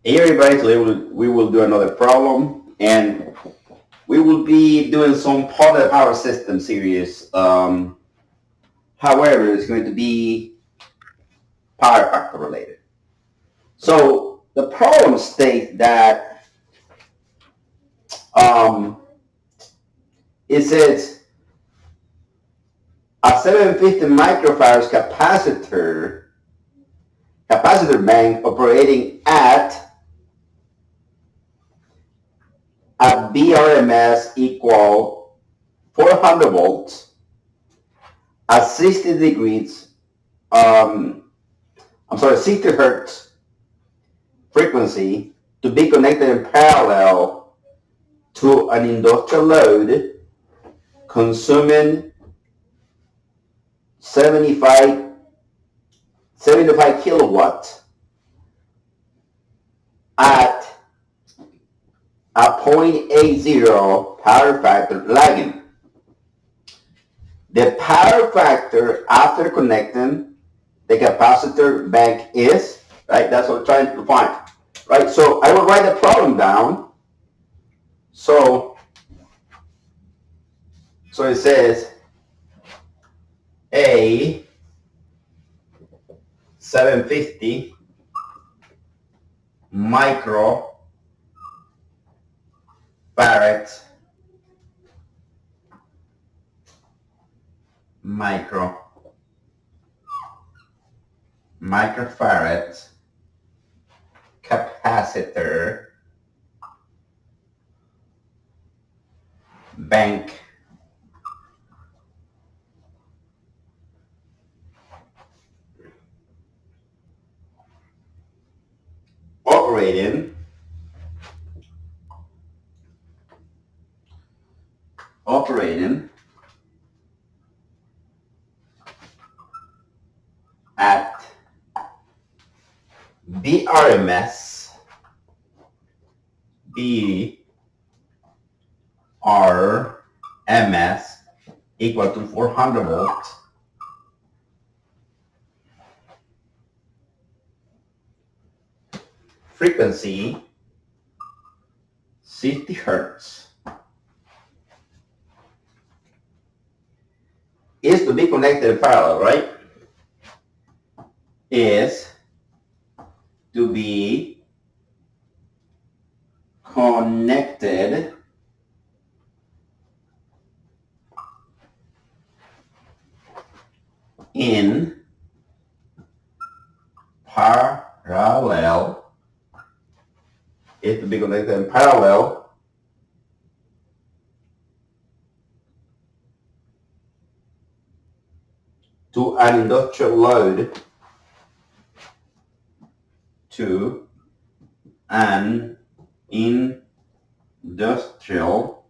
Hey everybody, today we will do another problem, and we will be doing some positive power system series. However, it's going to be power factor related. So the problem states that um, it says a 750 microfarads capacitor bank operating at a BRMS equal 400 volts at 60 degrees. Um, 60 hertz frequency to be connected in parallel to an industrial load consuming 75, 75 kilowatts at a 0.80 power factor lagging. The power factor after connecting the capacitor bank is, right? That's what we're trying to find, right? So I will write the problem down. So it says a 750 microfarad microfarad capacitor bank operating at BRMS BRMS equal to 400 volts frequency 60 hertz is to be connected in parallel, right? Is to be connected in parallel, is to be connected in parallel to an industrial load, to an industrial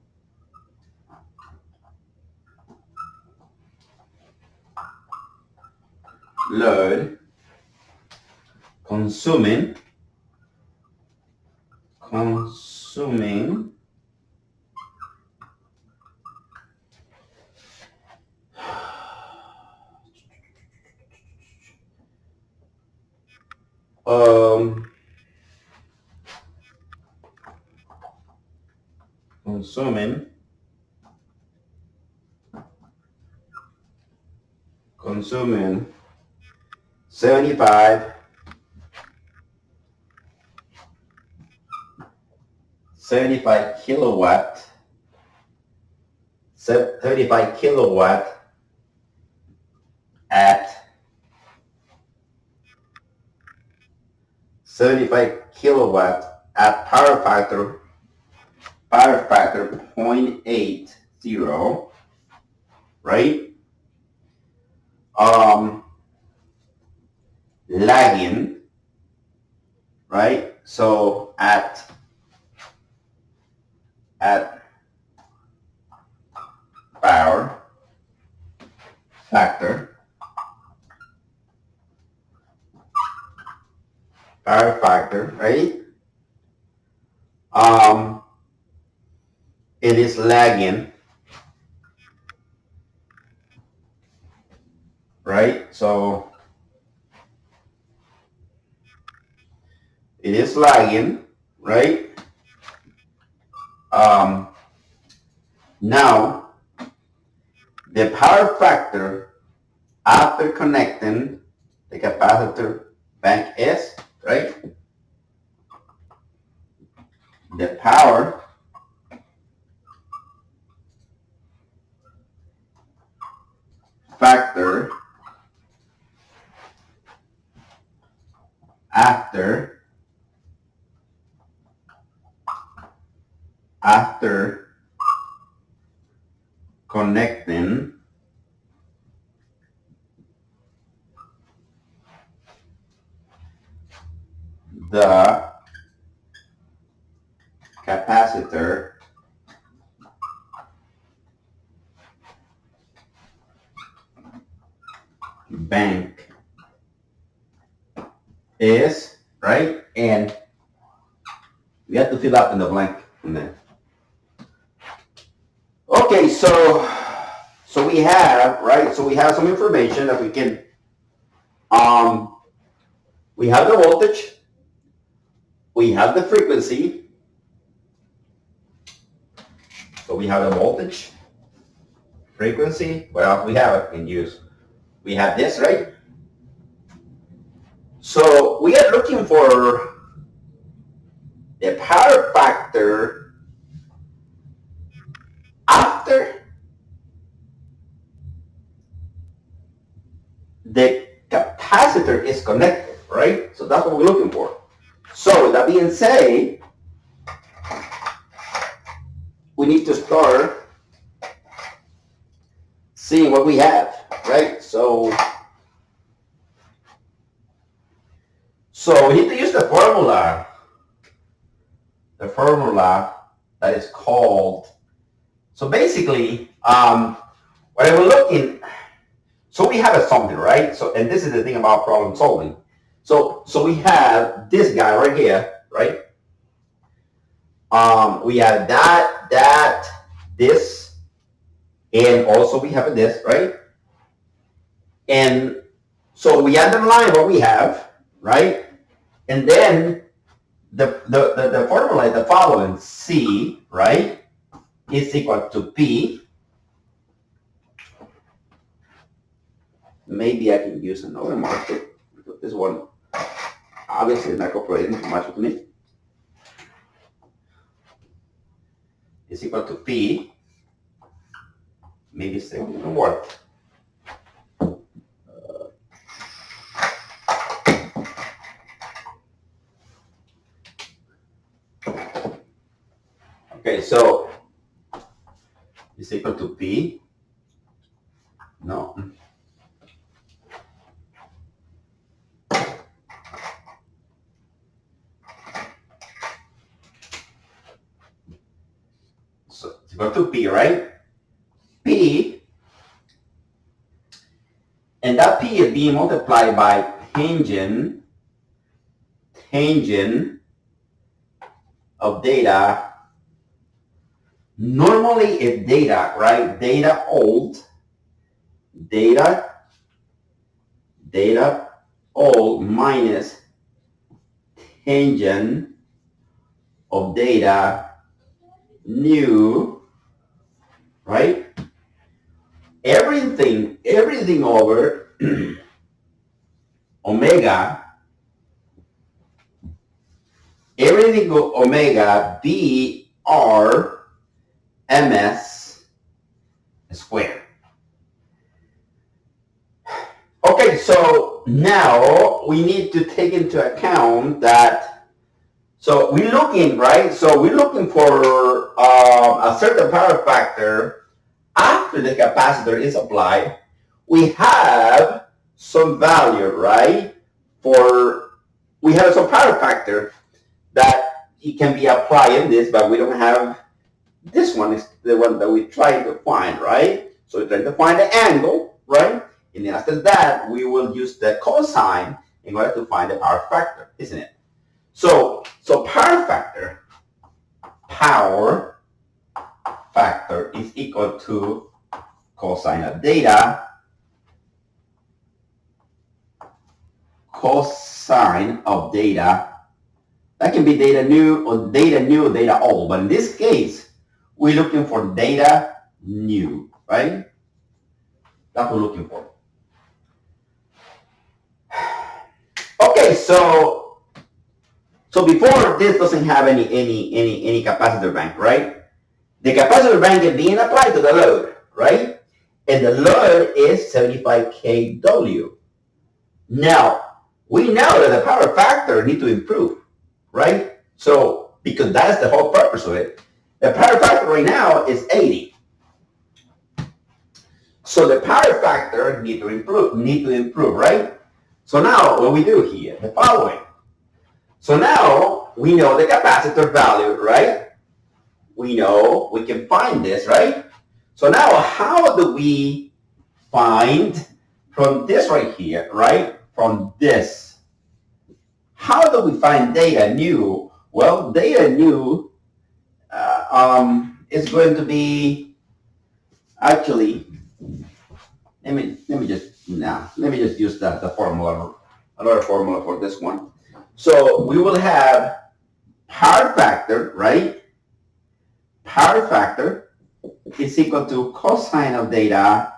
load consuming um, consuming 75 kilowatt 35 kilowatt at 75 kilowatt at power factor 0.80, right? Lagging, right? So at power factor, right? Um, it is lagging, right? So It is lagging, right? Now, the power factor after connecting the capacitor bank is, right? The power factor after connecting the capacitor bank is, right? And we have to fill up in the blank in there. Okay, so we have, right? So we have some information that we can we have the voltage, we have the frequency. So we have the voltage, frequency. What else we have in use? We have this, right? So we are looking for the power factor after the capacitor is connected, right? So that's what we're looking for. So with that being said, we need to start seeing what we have, right? So we need to use the formula that is called, so basically, what I was looking, so we have something, right? So, and this is the thing about problem solving. So we have this guy right here, right? We have that, this, and also we have this, right? And so we underline what we have, right? And then the formula is the following: C, right, is equal to P. Maybe I can use another marker because this one obviously is not cooperating too much with me. Is equal to P. Maybe it's going to work. Okay, so it's equal to P. No. So it's equal to P, right? P, and that P is being multiplied by tangent of data. Normally it's data, right? Data old minus tangent of data new, right? Everything over omega, everything omega B R MS squared. Okay, so now we need to take into account that, so we're looking, right? So we're looking for a certain power factor after the capacitor is applied. We have some value, right? We have some power factor that it can be applied in this, but we don't have this one. Is the one that we're trying to find, right? So we're trying to find the angle, right? And then after that, we will use the cosine in order to find the power factor, isn't it? So power factor is equal to cosine of data, That can be data new, or data old. But in this case, we're looking for data new, right? That's what we're looking for. Okay, so before this doesn't have any capacitor bank, right? The capacitor bank is being applied to the load, right? And the load is 75 kW. Now, we know that the power factor need to improve, right? So, because that's the whole purpose of it. The power factor right now is 80. So the power factor need to improve, right? So now what we do here, the following. So now we know the capacitor value, right? We know we can find this, right? So now how do we find from this right here, right? From this. How do we find data new? Well, data new is going to be actually, let me just use the formula, another formula for this one. So we will have power factor, right? Power factor is equal to cosine of data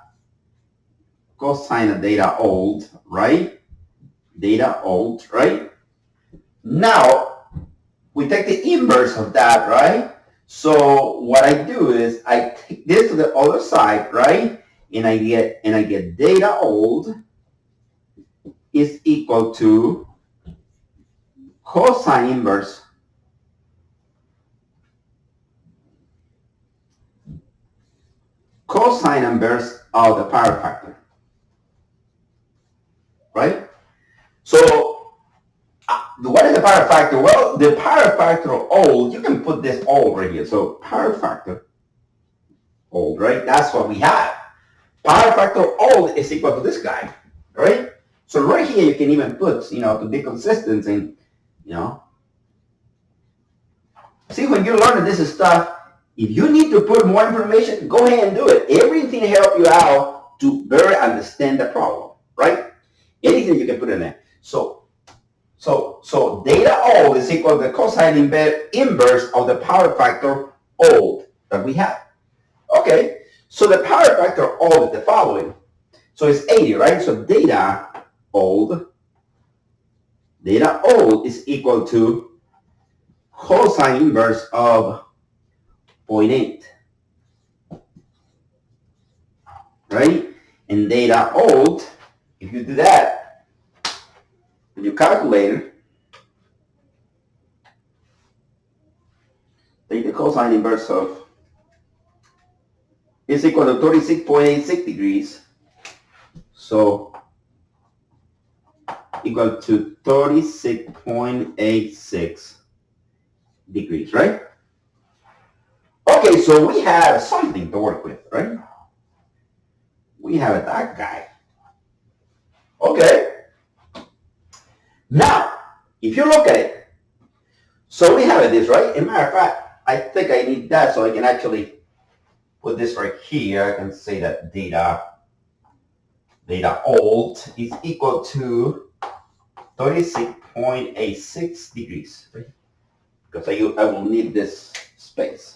old, right? Data old, right? Now we take the inverse of that, right? So what I do is I take this to the other side, right? And I get data old is equal to cosine inverse of the power factor, right? So what is the power factor? Well, the power factor old, you can put this old right here. So power factor old, right? That's what we have. Power factor old is equal to this guy, right? So right here you can even put, to be consistent and, see, when you're learning this stuff, if you need to put more information, go ahead and do it. Everything to help you out to better understand the problem, right? Anything you can put in there. So data old is equal to the cosine inverse of the power factor old that we have. Okay, so the power factor old is the following. So it's 80, right? So data old is equal to cosine inverse of 0.8, right? And data old, if you do that with your calculator, take the cosine inverse of is equal to 36.86 degrees. So equal to 36.86 degrees, right? Okay, so we have something to work with, right? We have that guy. Okay. Now, if you look at it, so we have this, right? As a matter of fact, I think I need that so I can actually put this right here. I can say that data old is equal to 36.86 degrees, right? Because I will need this space.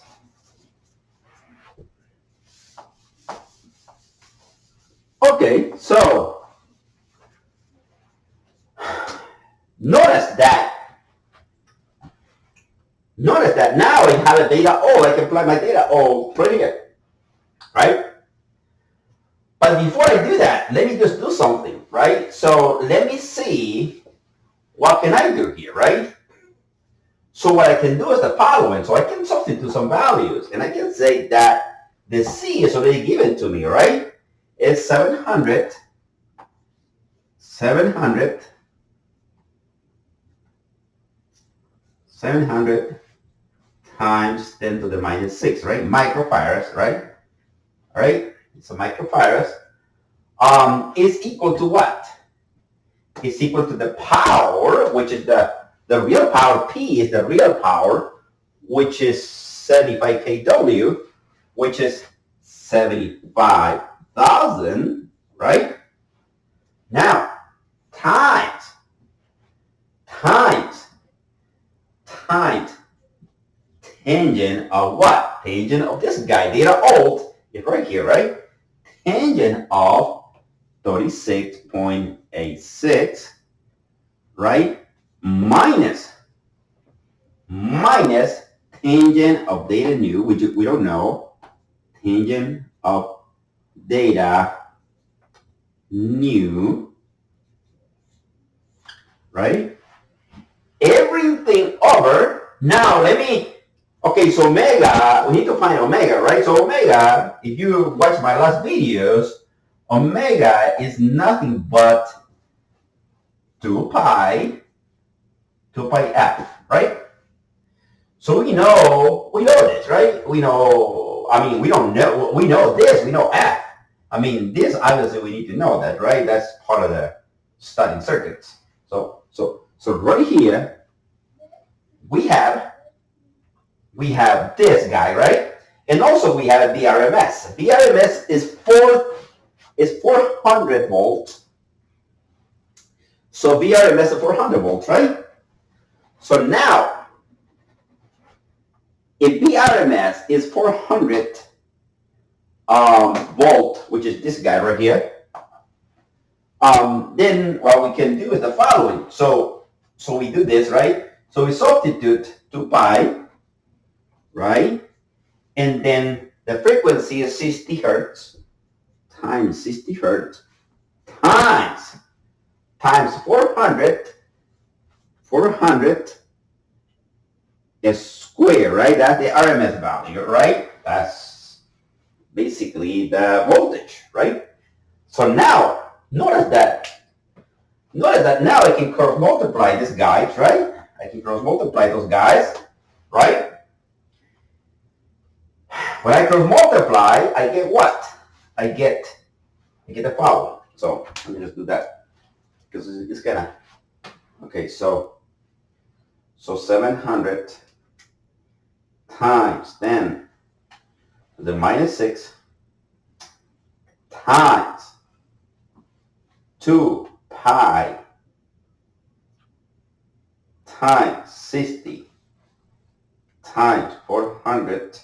Okay, so notice that now I have a data old. I can plug my data old right here, right? But before I do that, let me just do something, right? So let me see what can I do here, right? So what I can do is the following. So I can substitute some values, and I can say that the C is already given to me, right? It's 700 times 10 to the minus 6, right? Microfarads, right? All right, so microfarads is equal to what? It's equal to the power, which is the real power. P is the real power, which is 75 kW, which is 75,000, right? Now, times times tangent of what? Tangent of this guy. Theta alt is right here, right? Tangent of 36.86, right? Minus tangent of theta nu, which we don't know. Tangent of theta nu, right? Everything over. Now let me, okay, so omega, we need to find omega, right? So omega, if you watch my last videos, omega is nothing but 2 pi f, right? So we know this, right? We know, I mean, we don't know, we know this, we know f. I mean, this obviously we need to know that, right? That's part of the studying circuits. So right here, we have this guy, right? And also we have a BRMS. BRMS is 400 volts. So BRMS is 400 volts, right? So now, if BRMS is 400 volt, which is this guy right here, then what we can do is the following. So we do this, right? So we substitute 2 pi, right? And then the frequency is 60 hertz times 60 hertz times 400 is square, right? That's the RMS value, right? That's basically the voltage, right? So now, notice that now I can cross multiply these guys, right? I can cross multiply those guys, right? When I cross multiply, I get what? I get the following. So let me just do that because it's gonna. Okay, so 700 times 10 to the minus 6 times 2 pi times 60 times 400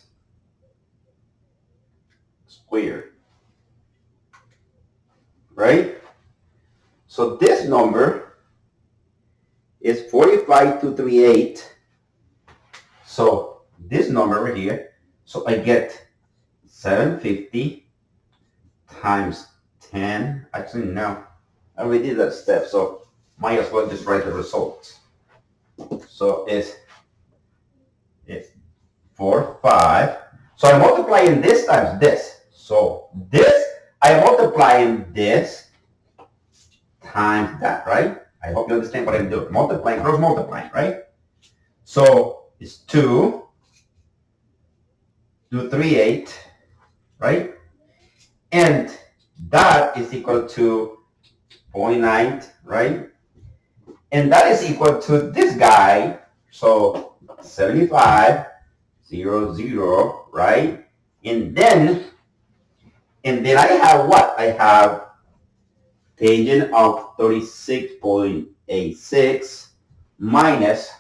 squared, right? So this number is 45238. So this number right here, so I get 750 times 10. Actually, no, I already did that step, so might as well just write the results. So it's 4, 5. So I'm multiplying this times this. So this, I'm multiplying this times that, right? I hope you understand what I'm doing. Multiplying, cross multiplying, right? So it's 238, right? And that is equal to 0.9, right? And that is equal to this guy, so 7500, right? And then I have what? I have tangent of 36.86 minus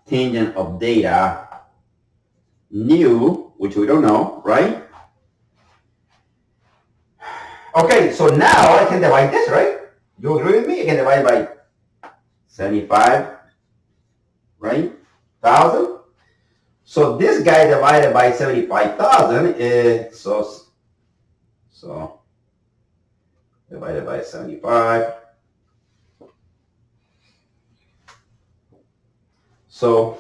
tangent of theta nu, which we don't know, right? Okay, so now I can divide this, right? You agree with me? I can divide by 75, right? 1,000. So this guy divided by 75,000 is so divided by 75. So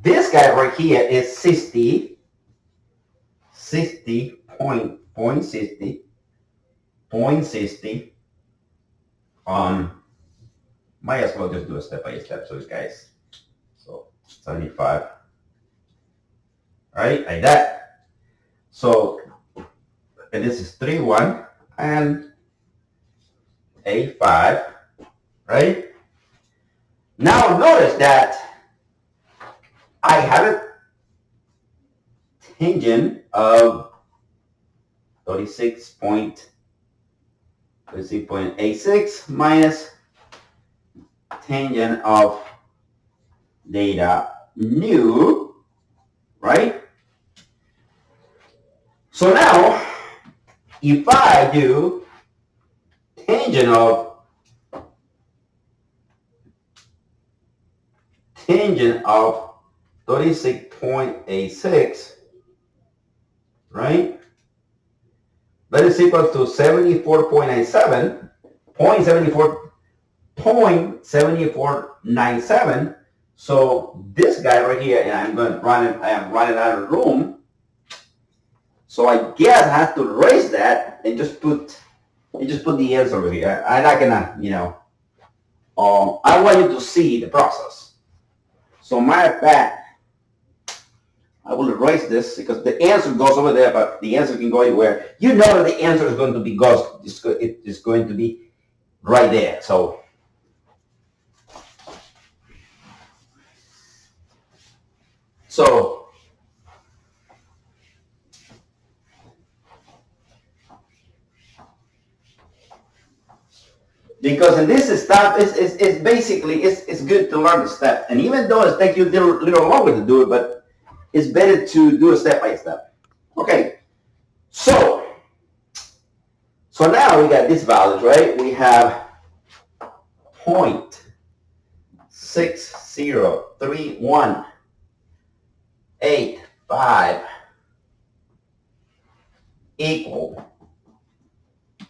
this guy right here is 60 0.60. Might as well just do a step by step. So guys, so 75, right? Like that. So and this is 3-1 and 8-5, right? Now notice that I have a tangent of 36.86, let's see, 0.86 minus tangent of data new, right? So now, if I do tangent of 36.86, right? That is equal to 74.97, 0.7497. So this guy right here, and I'm going to run it, I am running out of room. So I guess I have to erase that and just put the answer over here. I'm not gonna, I want you to see the process. So matter of fact, I will erase this because the answer goes over there, but the answer can go anywhere. You know that the answer is going to be it is going to be right there. So because in this stuff, it's basically it's good to learn the step, and even though it takes you a little longer to do it, but it's better to do it step by step. Okay, so now we got these values, right? We have 0.603185 equal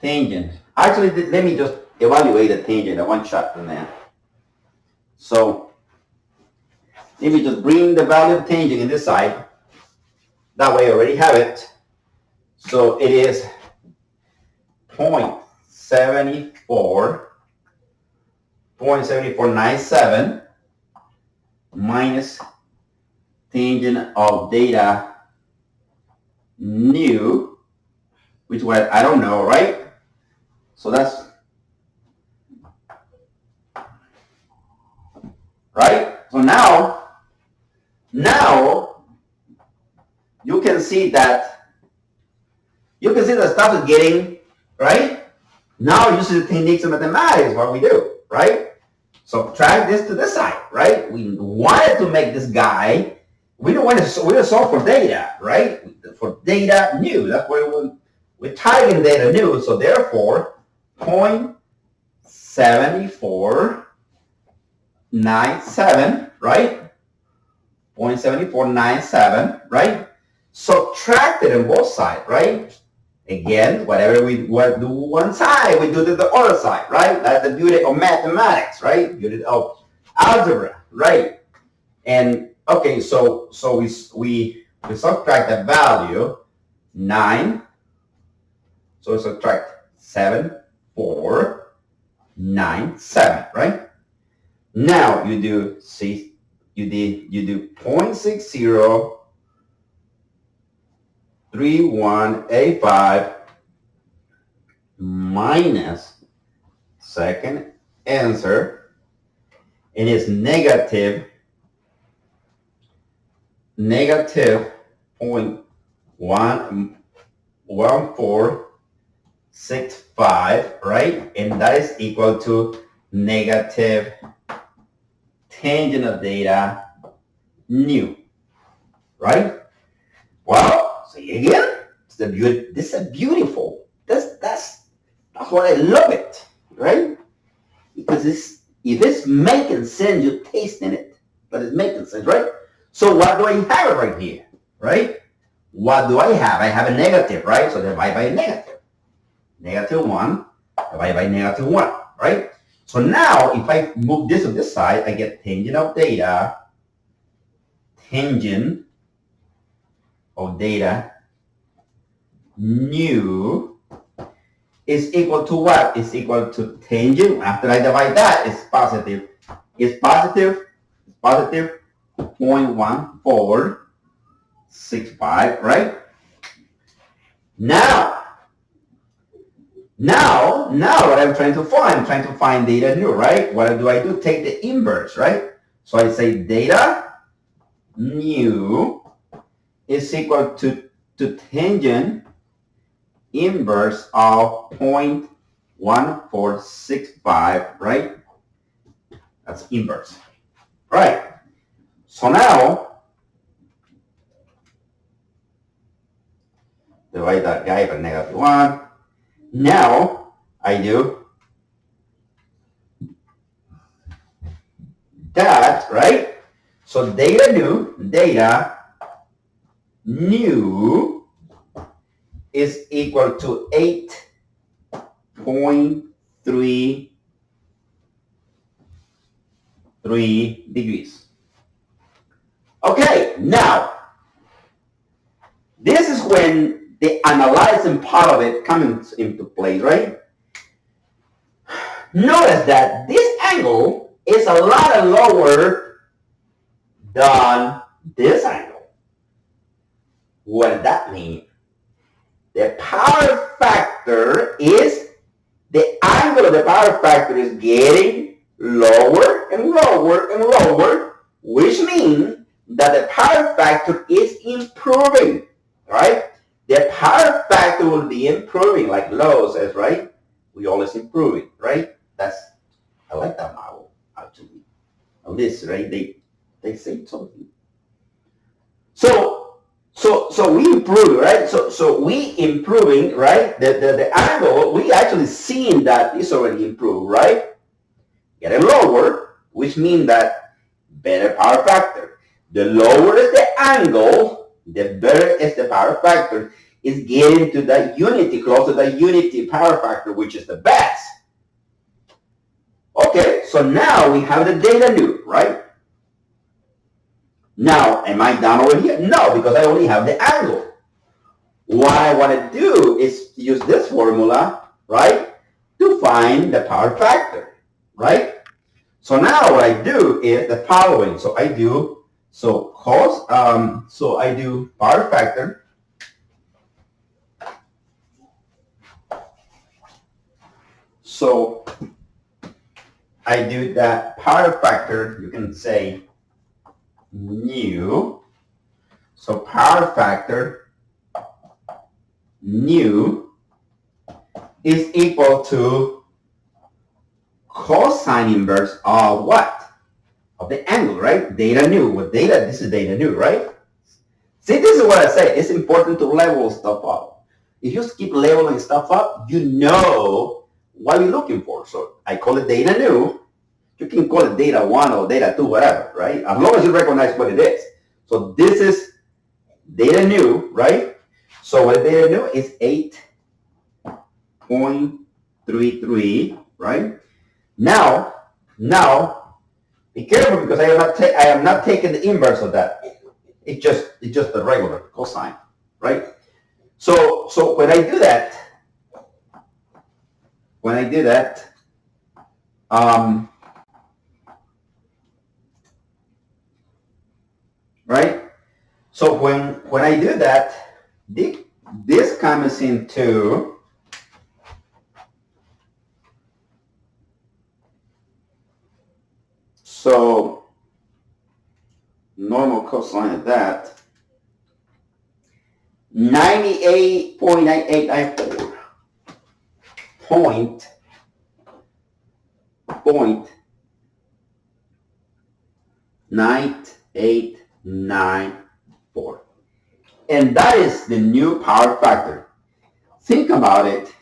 tangent. Actually, let me just evaluate the tangent, one shot from there. So let me just bring the value of tangent in this side. That way I already have it. So it is 0.7497 minus tangent of data new, which was, I don't know, right? So that's right. So now you can see that the stuff is getting right. Now using the techniques of mathematics, what we do, right? Subtract this to this side, right? We wanted to make this guy. We don't want to solve for data, right? For data new. That's why we're targeting data new. So therefore, 0.7497, right? 0.7497, right? Subtract it on both sides, right? Again, whatever we do one side, we do to the other side, right? That's the beauty of mathematics, right? Beauty of algebra, right? And okay, so we subtract the value 9. So we subtract 7,497, right? Now you do 0.603185 minus second answer. It is negative 0.1465, right? And that is equal to negative tangent of data new, right? Well, see again, this is beautiful. That's why I love it, right? Because if it's making sense, you're tasting it, but it's making sense, right? So what do I have right here, right? What do I have? I have a negative, right? So divide by negative. Negative 1, divide by negative 1, right? So now if I move this to this side, I get tangent of data new is equal to what? It's equal to tangent. After I divide that, it's positive. It's positive 0.1465, right? Now what I'm trying to find data new, right? What do? Take the inverse, right? So I say data new is equal to tangent inverse of 1465, right? That's inverse. Right. So now, divide that guy by -1. Now, I do that, right? So data new is equal to 8.33 degrees. Okay, now, this is when the analyzing part of it comes into play, right? Notice that this angle is a lot lower than this angle. What does that mean? The power factor is, the angle of the power factor is getting lower and lower and lower, which means that the power factor is improving, right? The power factor will be improving, like Lowe says, right? We always improving, right? I like that model, actually. At least, right? They say something. So we improve, right? So we improving, right? The angle, we actually seeing that it's already improved, right? Getting lower, which means that better power factor. The lower is the angle, the better is the power factor. It's getting to that unity, close to that unity power factor, which is the best. Okay, so now we have the data new, right? Now, am I down over here? No, because I only have the angle. What I want to do is use this formula, right, to find the power factor, right? So now what I do is the following. So I do power factor. So I do that power factor, you can say new. So power factor new is equal to cosine inverse of what? Of the angle, right? Data new. With data, this is data new, right? See, this is what I say. It's important to level stuff up. If you keep leveling stuff up, you know what you're looking for. So I call it data new. You can call it data 1 or data 2, whatever, right? As long as you recognize what it is. So this is data new, right? So what data new is 8.33, right? Now, be careful because I am not taking the inverse of that. It's just the regular cosine, right? So when I do that, right? So when I do that, this comes into so normal cosine of that 98.9894 point 9894, and that is the new power factor. Think about it.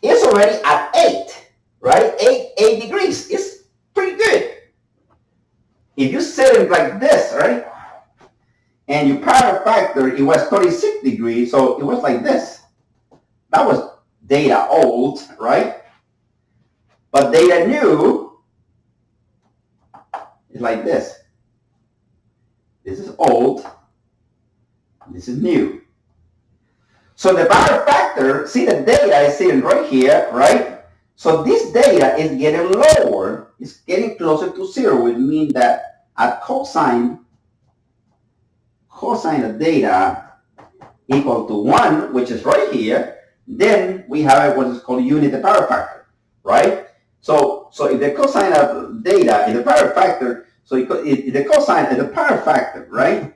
It's already at 8, right? 8 degrees. It's pretty good. If you set it like this, right? And your power factor, it was 36 degrees, so it was like this. That was data old, right? But data new is like this. This is old. This is new. So the power factor, see the data is sitting right here, right? So this data is getting lower. It's getting closer to 0, which means that at cosine of data equal to 1, which is right here, then we have what is called unit power factor, right? So if the cosine of data is the power factor, so if the cosine of the power factor, right,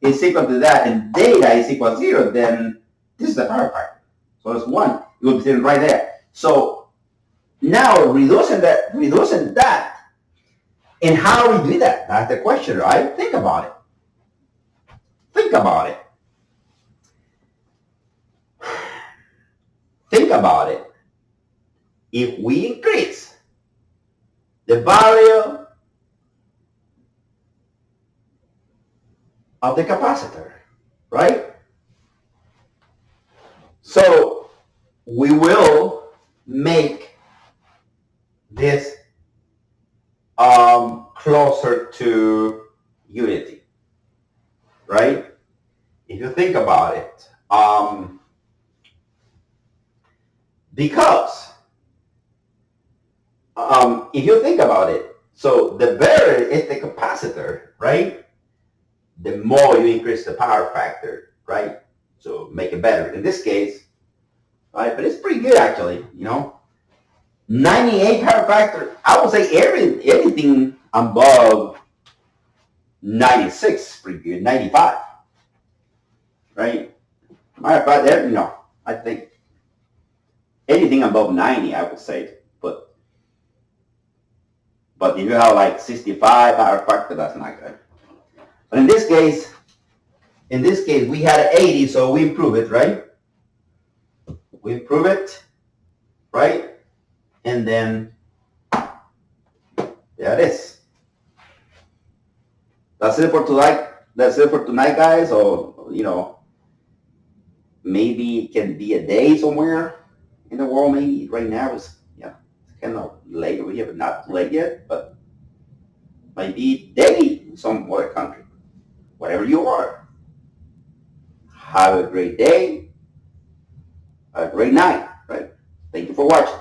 is equal to that, and data is equal to 0, then this is the power factor. So it's 1. It will be sitting right there. So Now reducing that, and how we do that? That's the question, right? Think about it. Think about it. Think about it. If we increase the value of the capacitor, right? So we will make this closer to unity, right? If you think about it, because if you think about it, so the better is the capacitor, right? The more you increase the power factor, right? So make it better. In this case, right? But it's pretty good actually, 98 power factor. I would say anything above 96 pretty good. 95, right? Matter of fact, I think anything above 90, I would say. But if you have like 65 power factor, that's not good. But in this case, we had an 80, so we improve it, right? We improve it, right? And then there it is. That's it for tonight. That's it for tonight, guys. Or maybe it can be a day somewhere in the world. Maybe right now it's kind of late over here, but not late yet. But maybe day in some other country. Whatever you are. Have a great day. A great night. Right. Thank you for watching.